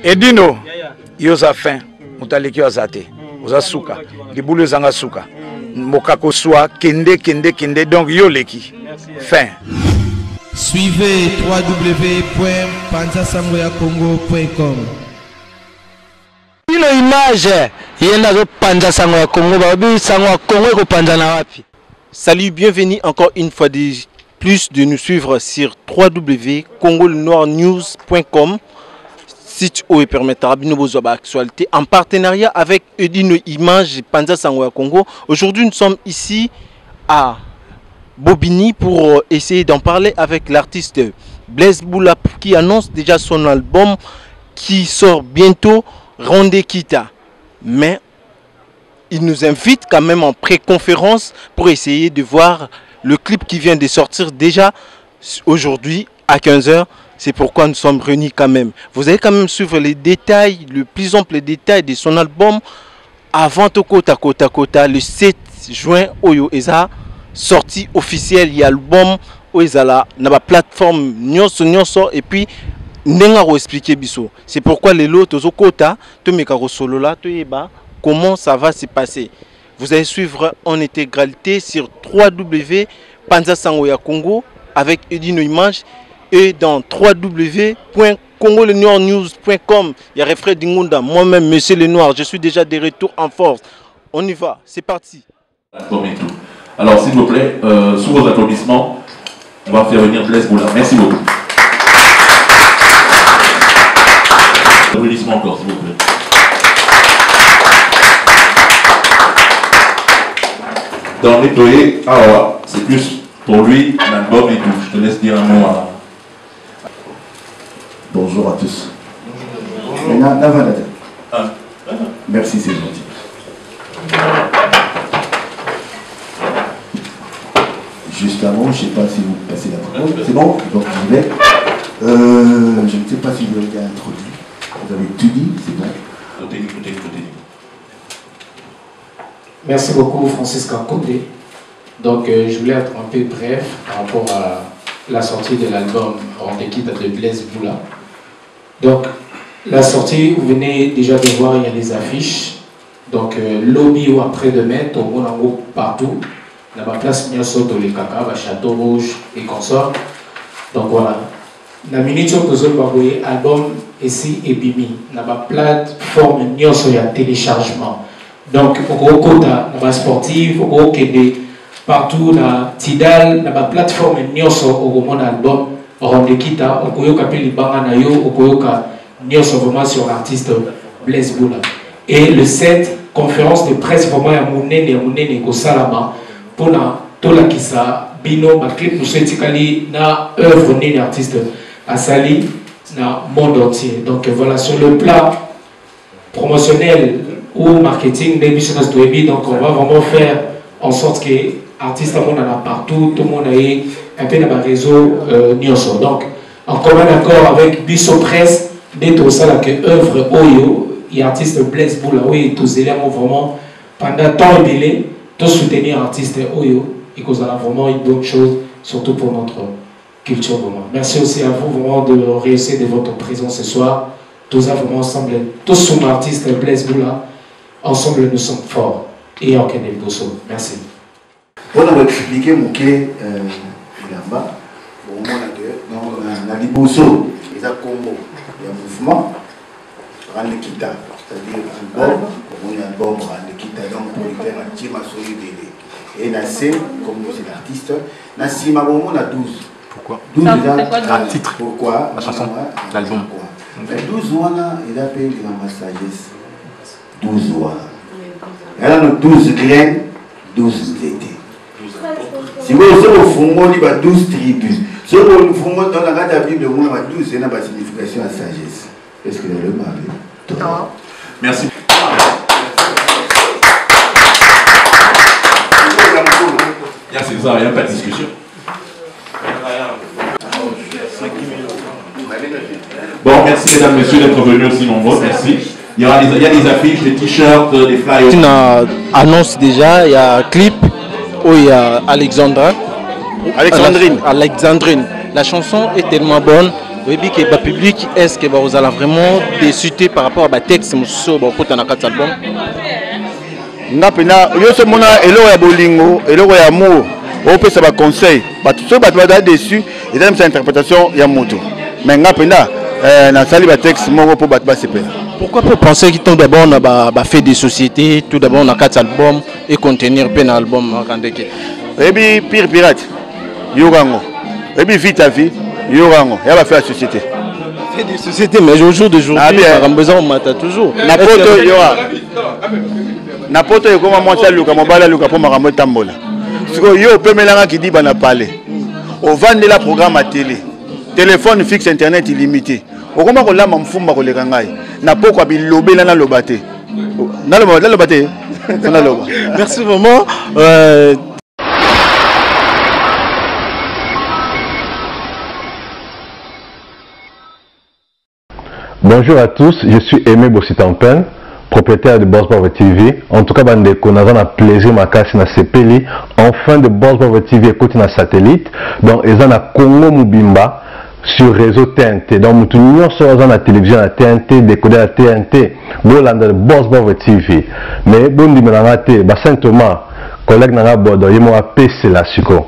Edino, yoza fin, mutaleki azate, oza suka, libulu zanga suka, mokako soa, kende, donc yoleki, fin. Suivez www.panzasangoyakongo.com. Une image, yenda zo Panza Sango ya Congo, babi Sango ya Congo ko Panza na wapi. Salut, bienvenue encore une fois de plus de nous suivre sur www.congolenoirnews.com, site où il permettra de nous voir l'actualité en partenariat avec Edino Image Panza Sango ya Congo. Aujourd'hui, nous sommes ici à Bobigny pour essayer d'en parler avec l'artiste Blaise Boula qui annonce déjà son album qui sort bientôt, Rondekita. Mais il nous invite quand même en pré-conférence pour essayer de voir le clip qui vient de sortir déjà aujourd'hui à 15 h. C'est pourquoi nous sommes réunis quand même. Vous allez quand même suivre les détails, le plus ample détail de son album avant Kota le 7 juin Oyo Eza. Sortie officielle, il y a l'album Oezala, na ba plateforme nyonso et puis nenga ko expliquer biso. C'est pourquoi les lots tozo kota to mekaro solo là to yeba comment ça va se passer. Vous allez suivre en intégralité sur www.Panza Sango ya Congo avec Edino Image et dans www.congolenoirnews.com. Il y a Refrain Dingunda, moi-même Monsieur Le Noir, je suis déjà de retour en force. On y va, c'est parti. Alors, s'il vous plaît, sous vos applaudissements, on va faire venir Blaise Boula. Merci beaucoup. Applaudissements encore, s'il vous plaît. Dans les toyés, alors, c'est plus pour lui, l'album et tout. Je te laisse dire un mot à... Bonjour à tous. Bonjour. Merci, c'est gentil. Juste avant, je ne sais pas si vous passez la parole. C'est bon? Donc j'y vais. Je ne sais pas si vous avez introduit. Vous avez tout dit, c'est bon. Merci beaucoup Francis Kankoundé. Donc je voulais être un peu bref par rapport à la sortie de l'album Rondekita de Blaise Boula. Donc la sortie, vous venez déjà de voir, il y a des affiches. Donc lobby ou après-demain, tout le monde en groupe partout. Dans la place Nyosoto, les Kaka, Château Rouge et consorts. Donc voilà. La minute où vous avez album ici et Bimi. Dans la plateforme Nyoso, il y a téléchargement. Donc, au quota, dans la sportive, au Kébé, partout, dans Tidal, dans la plateforme Nyoso, au mon album, Rondekita, au Koyoka Pelibanga Nayo, au Koyoka Nyoso, vraiment sur l'artiste Blaise Boula. Et le 7, conférence de presse, vraiment, à Mounene, Kosalama. Pour la kisa bino ma clip nous souhaitons na œuvre ni artiste à Sali na monde entier. Donc voilà, sur le plan promotionnel ou marketing des business de web, donc on va vraiment faire en sorte que artistes monde en a partout, tout le monde a un peu dans le réseau Nyoso. Donc en commun accord avec Bisso Presse d'être ça là que œuvre Oyo et artiste Blaise Boula oui tous les éléments vraiment pendant tant de délai de soutenir l'artiste Oyo et que vous avez vraiment une bonne chose, surtout pour notre culture. Vraiment. Merci aussi à vous vraiment de réussir de votre présence ce soir. Tous vraiment ensemble, tous sommes artistes Blaise Boula, ensemble nous sommes forts et en Kenya Bosso. Merci. Pour vous expliquer mon quai là-bas, au moment de la Liboso, les Congo, il y a un mouvement, Rondekita, c'est-à-dire un album. On a un album Rondekita, donc pour lui faire un petit masseau d'aider. Et Nassé, comme c'est l'artiste, Nassi Mabomo, on a 12. Pourquoi 12 déjà. Un titre. Pourquoi la chanson, l'album. 12 ans, il a payé la sagesse. 12 ans. Il y a 12 graines, 12 étés. Si vous êtes au fond, il y a 12 tribus. Si vous êtes au fond, dans la Bible, il y a 12, c'est une signification à sagesse. Est-ce que vous avez marre? Non. Merci. C'est ça, il n'y a pas de discussion. Bon, merci mesdames, messieurs d'être venus aussi nombreux, merci. Il y a des affiches, des t-shirts, des flyers. Une annonce déjà, il y a un clip où il y a Alexandrine. La chanson est tellement bonne. Oui, que le public, est-ce que vous allez vraiment décider par rapport à texte sur cet album? Napena, yo se mona elo ya bolingo, elo ya amour. On peut savoir conseil. Ceux qui sont dessus, ils ont une interprétation ya moto. Mais napena, na sali ba texte moko pour battre se pena. Pourquoi vous pensez que tout d'abord on a fait des sociétés, tout d'abord on a 4 albums et contenir un album Randeki? Et puis pire pirate, yorango. Et puis vite à vie, yorango. Il va faire la société. Fait des sociétés, mais au jour d'aujourd'hui, on a besoin de mater toujours. Napoto yora. Napoto yo comme moi ça luka mobala luka pour makambo tambola. Siko yo pe melanga qui dit bana parler. On vend la programme à télé. Téléphone fixe internet illimité. Au comment on l'a mfumba ko leka ngai. Na poko bilobe na lobate. Na lobate. Na loba. Merci vraiment. Bonjour à tous, je suis Aimé Bossitampen, propriétaire de Boss Bravo TV. En tout cas, on a un plaisir à casser na CPLI. Enfin, de Boss Bravo TV écoute na satellite. Donc, ils ont na Congo Mubimba sur réseau TNT. Donc, tout le monde sur la télévision à TNT, décoder à TNT. Bon, de Boss Bravo TV. Mais bon, dit bah Saint Thomas, collègue n'a Bodo, il m'a PC la suko.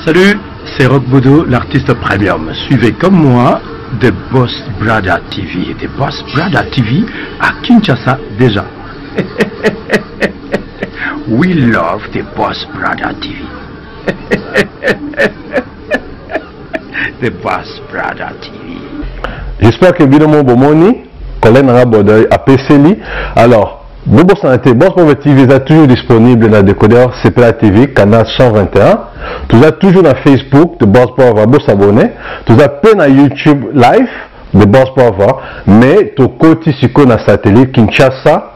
Salut, c'est Rock Bodo, l'artiste premium. Suivez comme moi The Boss Brother TV. Et The Boss Brother TV à Kinshasa déjà. We love The Boss Brother TV. The Boss Brother TV. J'espère que Bidomo Bomoni, collègue n'a pas à PCLI. Alors, Bobo Santé, Boss Bravo TV est toujours disponible dans le décodeur CPLA TV, canal 121. Tout ça toujours dans Facebook de Boss Bravo, s'abonner. Tout ça peut dans YouTube live de Boss Bravo, mais tout côté sur le satellite Kinshasa,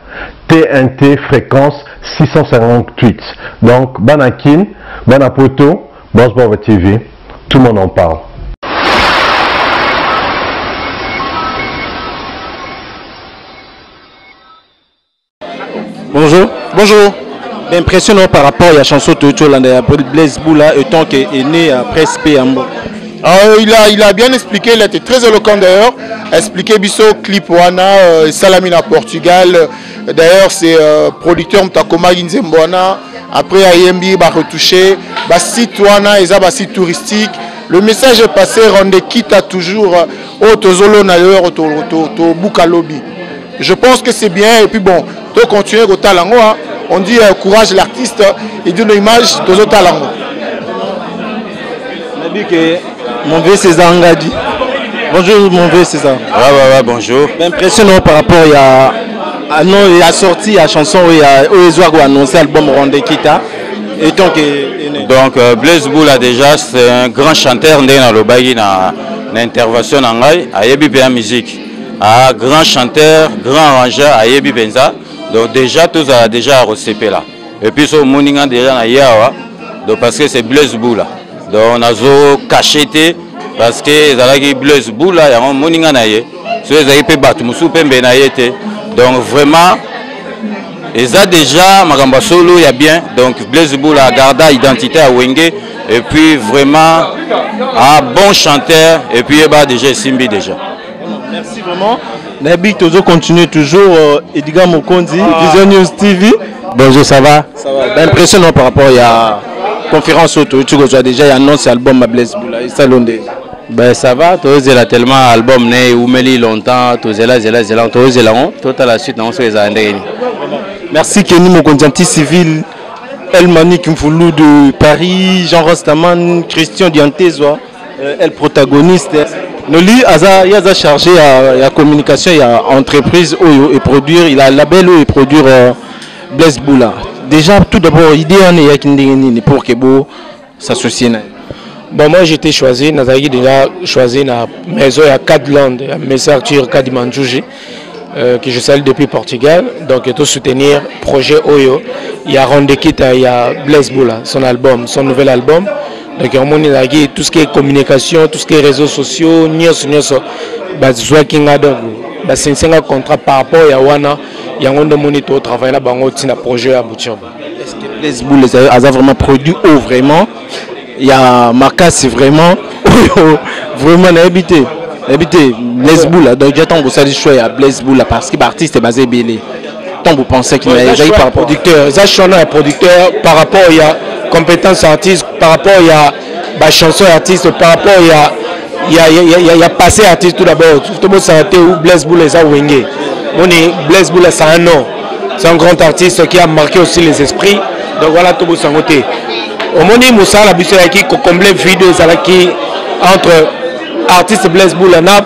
TNT fréquence 658. Donc, Banakin, Banapoto, Boss Bravo TV, tout le monde en parle. Bonjour. Bonjour. Impressionnant par rapport à la chanson de Blaise Boula, étant qu'il est né à Prespe Ambo. Il a bien expliqué, il a été très éloquent d'ailleurs. Expliqué Bisso Clip Wana, Salamina Portugal. D'ailleurs, c'est producteur Mtakoma Ginzembwana. Après, Ayembi va retoucher. Site Wana, ils ont site touristique. Le message est passé, rendez quitte à toujours au Tozolo Nayer, au Bukalobi. Je pense que c'est bien. Et puis bon, tu continuer au Talango. On dit courage l'artiste et d'une image de Talango. Mon vieux César Ngadi. Bonjour mon vieux César. Ouais, bonjour. Impressionnant par rapport à la sortie, à la chanson où il a annoncé l'album Rondé Kita. Et donc Blaise Boula déjà c'est un grand chanteur dans le bagui dans l'intervention en Ngai à Yebi Péa musique. Un grand chanteur, grand arrangeur à Yebi Benza. Donc déjà tous a déjà recépé là. Et puis ce moninga déjà na Yawa. Donc parce que c'est Blaise Boula. Donc on a zo cacheté parce que zalaki Blaise Boula ya moninga na ye. So ezaki pe batu musu pe mbe na yete. Donc vraiment ils a déjà Magamba Solo, il y a bien. Donc Blaise Boula a gardé l'identité à Wenge. Et puis vraiment un bon chanteur. Et puis il y a déjà Simbi déjà. Merci vraiment. Nabi Tozo continue toujours. Edgar Mokondi, Vision News TV. Bonjour, ça va? Ça va. Impressionnant par rapport à la conférence auto. Tu as déjà annoncé l'album à Blaise Boula. Ben ça va, tu as tellement album né ou meli longtemps, tu as là, tout à la suite, non, c'est les. Merci Kenny Mokondianti civil, El Mani Kimfoulou de Paris, Jean Rostaman, Christian Diantezwa, El protagoniste. Noli il a chargé à la communication, il y a entreprise et produire, il a label et produire Blaise Boula. Déjà tout d'abord idée on est pour que beau s'associer. Bon, moi j'étais choisi, Nazari déjà choisi dans la maison à Cadland, à Messar Arthur Kadimanjouji, que je salue depuis Portugal. Donc il faut soutenir le projet Oyo. Il y a Rondekita, il y a Blaise Boula, son album, son nouvel album. Donc on a tout ce qui est communication, tout ce qui est réseaux sociaux, c'est un contrat par rapport à Wana. Il y a un moniteur travail là, il y a un projet à Bouchamba. Est-ce que Blaise Boula a vraiment produit ou vraiment il y a Marcas c'est vraiment vraiment habité Blaise Boula donc j'attends que ça dit choix à Blaise Boula parce que l'artiste est basé belé. Tant vous pensez qu'il a déjà par producteur ça choix un producteur par rapport il y a compétence artiste par rapport il y a chanson artiste par rapport il y a passé artiste tout d'abord tout le monde s'arrêter où Blaise Boula ça Wenge Blaise Boula c'est un nom c'est un grand artiste qui a marqué aussi les esprits donc voilà tout le monde s'en côté au moment où Moussa la biso qui combler vidéo qui entre artiste Blaise Boula na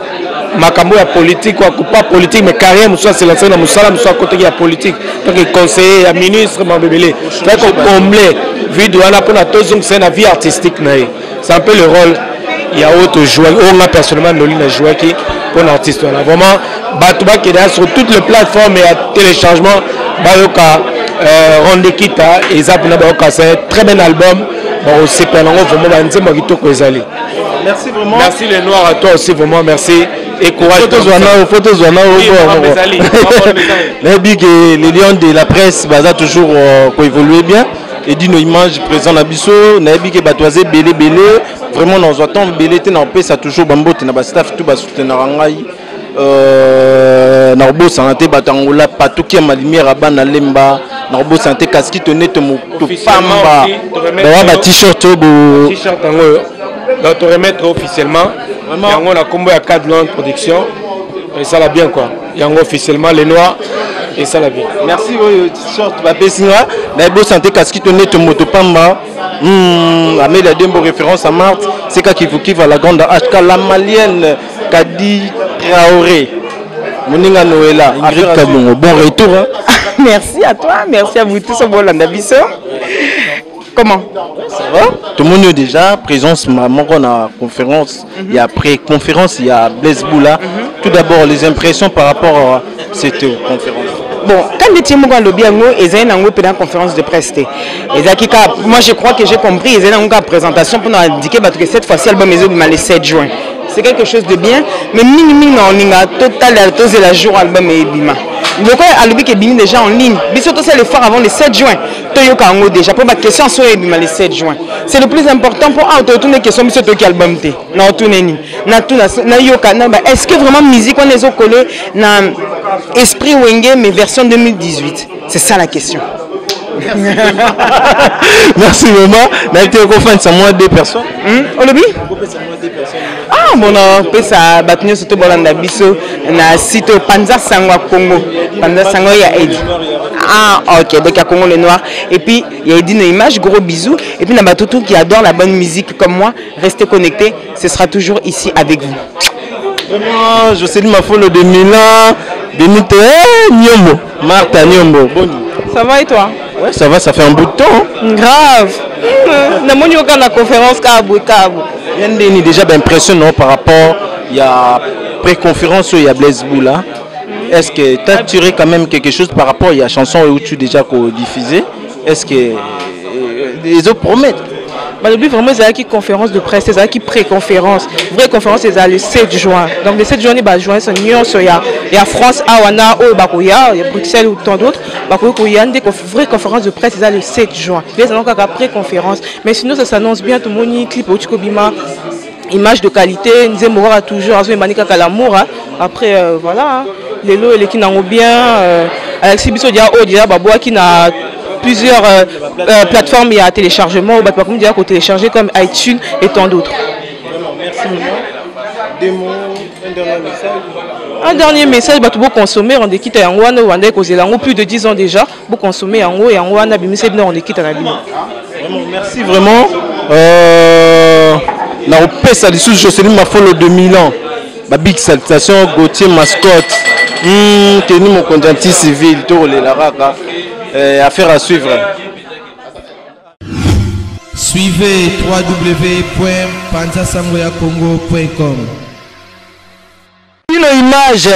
makambo ya politique ou pas politique mais carrière Moussa c'est la scène Moussa Moussa côté qui a politique donc conseiller à ministre Mambébélé fait combler vidéo na pour la tozong c'est la vie artistique c'est un peu le rôle il y a autre joueur on a personnellement Nolina joueur qui pour l'artiste là vraiment Batouba qui est sur toutes les plateformes et à téléchargement bayoka Ronde Kita et Zapuna bayoka c'est un très bon album bon c'est pas vraiment banzema kitoko ezali merci vraiment merci les noirs à toi aussi vraiment merci et courage photos zona les lions de la presse baza toujours évoluer bien et dit nos images présent na biso na bi ke batoise belé vraiment nous attend belé te na pe ça toujours bambote na ba staff tout ba soutenir ngai na obo santé batangola patuki ya malimière abana lemba na obo santé kaski tonete mo to pamba ba t-shirt bo t-shirt ngo donc te remettre officiellement yango na combo ya 4 Londres production et ça la bien quoi yango officiellement les noirs et ça la bien merci t-shirt ba pesinga na obo santé kaski tonete mo to pamba Amel a deux références à Marthe c'est quand qui va la grande HK la malienne Kadi Traoré Moninga Noëlla Ingrid Kabongo bon retour hein? Merci à toi merci à vous tous au Bolanda Bisso comment ça va tout le monde est déjà présence maman on a conférence il y a pré-conférence il y a Blaise Boula tout d'abord les impressions par rapport à cette conférence. Bon, quand les Timo Lobby ils ont une conférence de presse. Moi je crois que j'ai compris, ils ont une présentation pour nous indiquer que cette fois-ci l'album est le 7 juin. C'est quelque chose de bien, mais minimum on a total la jour album est bima. Donc à l'objet qui est déjà en ligne. Mais surtout c'est le faire avant le 7 juin. Toyoka Ango déjà pour ma question sur le 7 juin. C'est le plus important pour retourner question sur toi qui album té. Na tourner ni. Na tout na yoka na est-ce que vraiment musique on les a collé na esprit Wenge mais version 2018. C'est ça la question. Merci maman. Na été conférence ça moins 2 personnes. Au lobby? Ah bon on peut ça battre surtout Bolanda Bisso na site Panza Sangwa Congo. Panza Sangwa ya Edi. Ah ok donc à Congo les noirs et puis il y a Edi nos images gros bisous et puis na tout qui adore la bonne musique comme moi restez connectés ce sera toujours ici avec vous. Vraiment je sais ma folle de Milan Benite Nyombo Martha Nyombo. Ça va et toi? Ouais ça va ça fait un bout de temps. Grave. Na moni yoka na conférence Kabou. Yandeni déjà impressionnant par rapport il y a pré-conférence il y a Blaise Boula. Est-ce que tu as tiré quand même quelque chose par rapport il y a chanson où tu déjà diffusé? Est-ce que les autres promettent? Bah, le but vraiment c'est une conférence de presse, c'est une pré-conférence. Vraie conférence c'est le 7 juin. Donc le 7 juin il juin c'est il y a France, Awana, il y a Bruxelles ou tant d'autres. Il y a une vraie conférence de presse c'est le 7 juin. C'est donc une pré-conférence. Mais sinon ça s'annonce bien tout le monde clip au Chikobima. Image de qualité, nous aimons toujours à l'amour. Après voilà, les lots et les qui n'ont bien Alexis Bisso déjà Baboua qui n'a plusieurs plateformes il y a téléchargement ou comme dire qu'on télécharger comme iTunes et tant d'autres. Merci. Des mots, un dernier message. Un dernier message, vous consommer on quitte en Rwanda ou en plus de 10 ans déjà, vous consommer en haut et en Rwanda bimisé on quitte à la vie. Merci vraiment. Na opesa lisusu Jocelyne Mafolo de Milan. Ba big salutation Gauthier mascotte. Tenu mon conjoint civil to le laraka. Affaire à suivre. Suivez www.panzasangoyacongo.com. Une image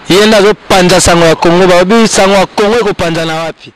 yenda zo panza sango ya Congo ba bi sango ya Congo ko panza na wapi.